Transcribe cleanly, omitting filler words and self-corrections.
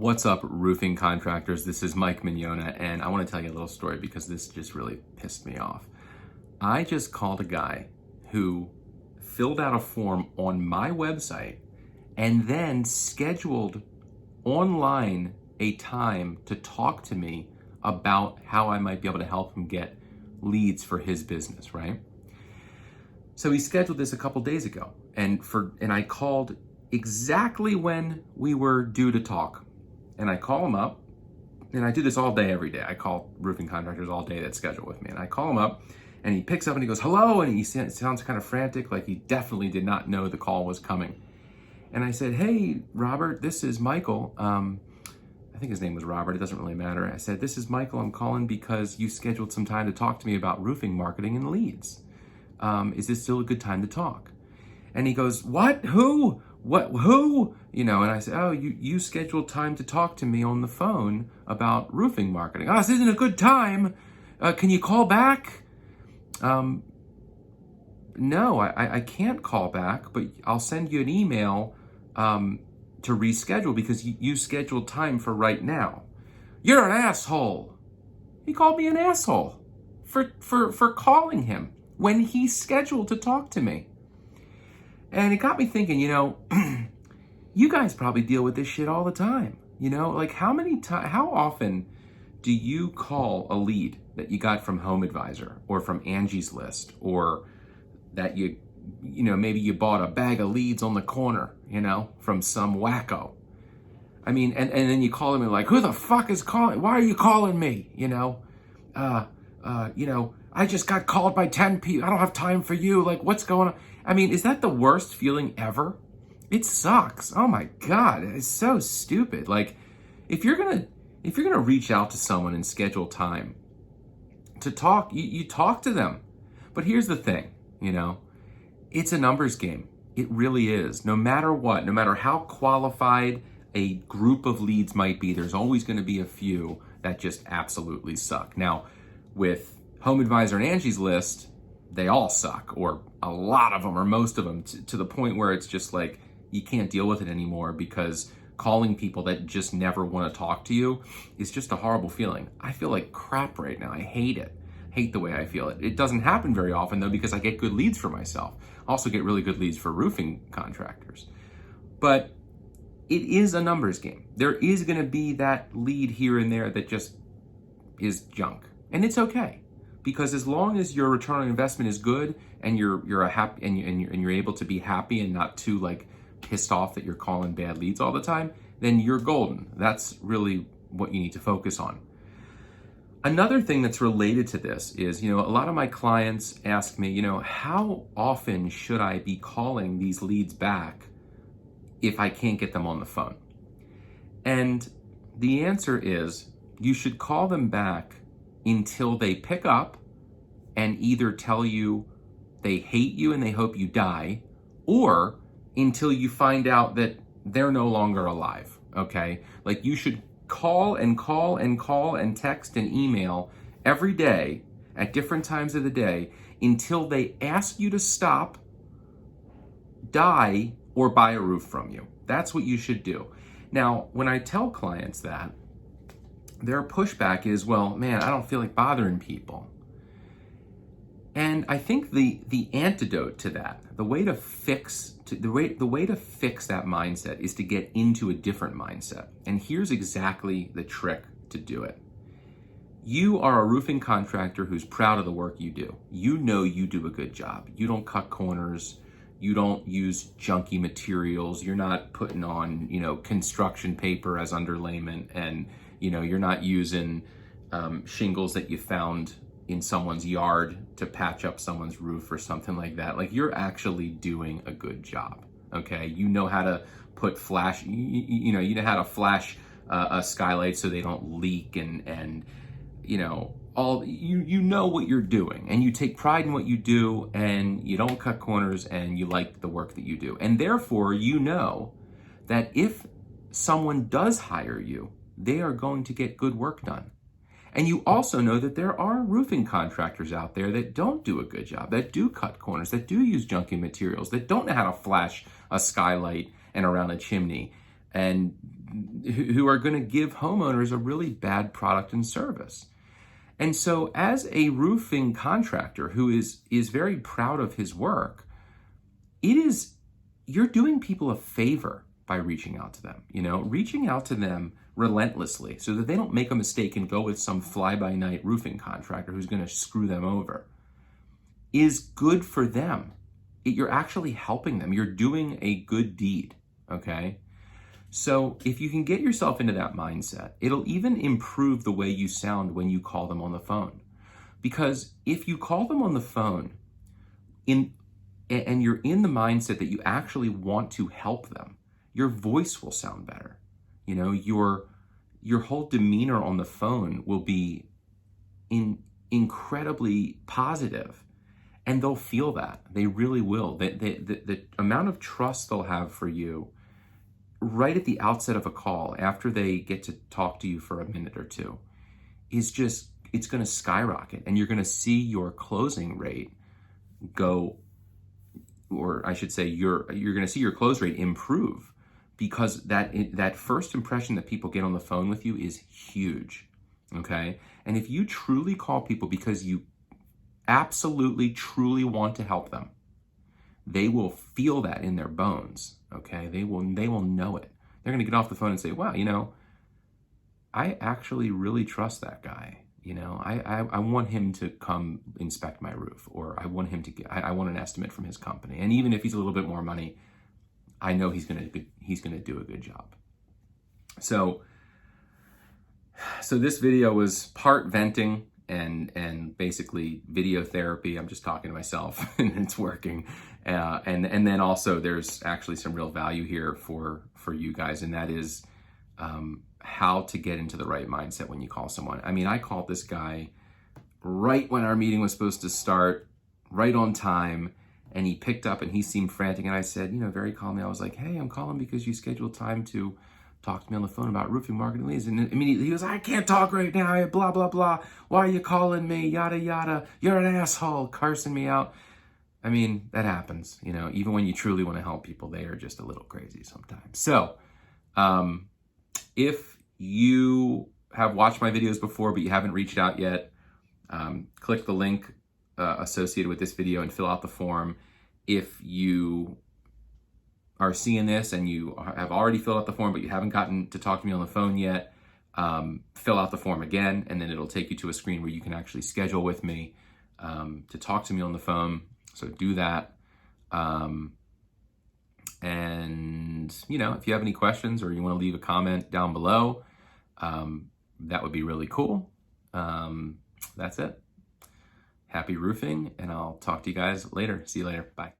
What's up, roofing contractors? This is Mike Mignona, and I want to tell you a little story because this just really pissed me off. I just called a guy who filled out a form on my website and then scheduled online a time to talk to me about how I might be able to help him get leads for his business, right? So he scheduled this a couple days ago, and I called exactly when we were due to talk. And I call him up, and I do this all day, every day. I call roofing contractors all day that schedule with me. And I call him up, and he picks up and he goes, "Hello," and he sounds kind of frantic, like he definitely did not know the call was coming. And I said, "Hey, Robert, this is Michael." I think his name was Robert. It doesn't really matter. I said, "This is Michael. I'm calling because you scheduled some time to talk to me about roofing marketing and leads. Is this still a good time to talk?" And he goes, "What? Who? What? Who?" And I said, "Oh, you scheduled time to talk to me on the phone about roofing marketing." "Oh, this isn't a good time. Can you call back?" No, I can't call back, but I'll send you an email to reschedule because you scheduled time for right now." "You're an asshole." He called me an asshole for calling him when he scheduled to talk to me. And it got me thinking, you guys probably deal with this shit all the time. Like how often do you call a lead that you got from Home Advisor or from Angie's List, or that maybe you bought a bag of leads on the corner, from some wacko? I mean, and then you call them and like, "Who the fuck is calling? Why are you calling me?" "I just got called by 10 people. I don't have time for you. Like, what's going on?" I mean, is that the worst feeling ever? It sucks. Oh my God, it's so stupid. Like, if you're gonna reach out to someone and schedule time to talk, you talk to them. But here's the thing, it's a numbers game. It really is. No matter what, no matter how qualified a group of leads might be, there's always going to be a few that just absolutely suck. Now, with Home Advisor and Angie's List, they all suck, or a lot of them, or most of them, to the point where it's just like you can't deal with it anymore, because calling people that just never want to talk to you is just a horrible feeling. I feel like crap right now. I hate it. Hate the way I feel it. It doesn't happen very often, though, because I get good leads for myself. I also get really good leads for roofing contractors. But it is a numbers game. There is going to be that lead here and there that just is junk, and it's okay. Because as long as your return on investment is good, and you're a happy and you're able to be happy and not too like pissed off that you're calling bad leads all the time, then you're golden. That's really what you need to focus on. Another thing that's related to this is, a lot of my clients ask me, how often should I be calling these leads back if I can't get them on the phone? And the answer is, you should call them back until they pick up and either tell you they hate you and they hope you die, or until you find out that they're no longer alive, okay? Like, you should call and call and call and text and email every day at different times of the day until they ask you to stop, die, or buy a roof from you. That's what you should do. Now, when I tell clients that, their pushback is, "Well, man, I don't feel like bothering people." And I think the antidote to that, the way to fix that mindset, is to get into a different mindset. And here's exactly the trick to do it. You are a roofing contractor who's proud of the work you do. You know you do a good job. You don't cut corners. You don't use junky materials. You're not putting on, construction paper as underlayment, and you're not using shingles that you found in someone's yard to patch up someone's roof or something like that. Like, you're actually doing a good job, okay? You know how to put flash, you know how to flash a skylight so they don't leak, and you know what you're doing, and you take pride in what you do, and you don't cut corners, and you like the work that you do. And therefore, you know that if someone does hire you, they are going to get good work done. And you also know that there are roofing contractors out there that don't do a good job, that do cut corners, that do use junky materials, that don't know how to flash a skylight and around a chimney, and who are going to give homeowners a really bad product and service. And so as a roofing contractor who is very proud of his work, you're doing people a favor by reaching out to them, reaching out to them relentlessly so that they don't make a mistake and go with some fly-by-night roofing contractor who's going to screw them over is good for them. You're actually helping them. You're doing a good deed, okay? So if you can get yourself into that mindset, it'll even improve the way you sound when you call them on the phone. Because if you call them on the phone and you're in the mindset that you actually want to help them, your voice will sound better. Your whole demeanor on the phone will be incredibly positive, and they'll feel that. They really will. The amount of trust they'll have for you right at the outset of a call, after they get to talk to you for a minute or two, is just, it's going to skyrocket, and you're going to see your closing rate go, or I should say you're going to see your close rate improve, because that first impression that people get on the phone with you is huge, okay? And if you truly call people because you absolutely, truly want to help them, they will feel that in their bones, okay? They will know it. They're going to get off the phone and say, wow, I actually really trust that guy. I want him to come inspect my roof, or I want an estimate from his company. And even if he's a little bit more money, I know he's going to do a good job. So this video was part venting and basically video therapy. I'm just talking to myself and it's working. And then also there's actually some real value here for you guys, and that is how to get into the right mindset when you call someone. I mean, I called this guy right when our meeting was supposed to start, right on time, and he picked up and he seemed frantic. And I said, very calmly, I was like, hey, I'm calling because you scheduled time to talk to me on the phone about roofing marketing leads. And immediately he was like, I can't talk right now, blah, blah, blah. Why are you calling me? Yada, yada. You're an asshole, cursing me out. I mean, that happens, even when you truly want to help people, they are just a little crazy sometimes. So, if you have watched my videos before, but you haven't reached out yet, click the link associated with this video and fill out the form. If you are seeing this and you have already filled out the form, but you haven't gotten to talk to me on the phone yet, fill out the form again, and then it'll take you to a screen where you can actually schedule with me to talk to me on the phone. So do that. And, if you have any questions or you want to leave a comment down below, that would be really cool. That's it. Happy roofing, and I'll talk to you guys later. See you later. Bye.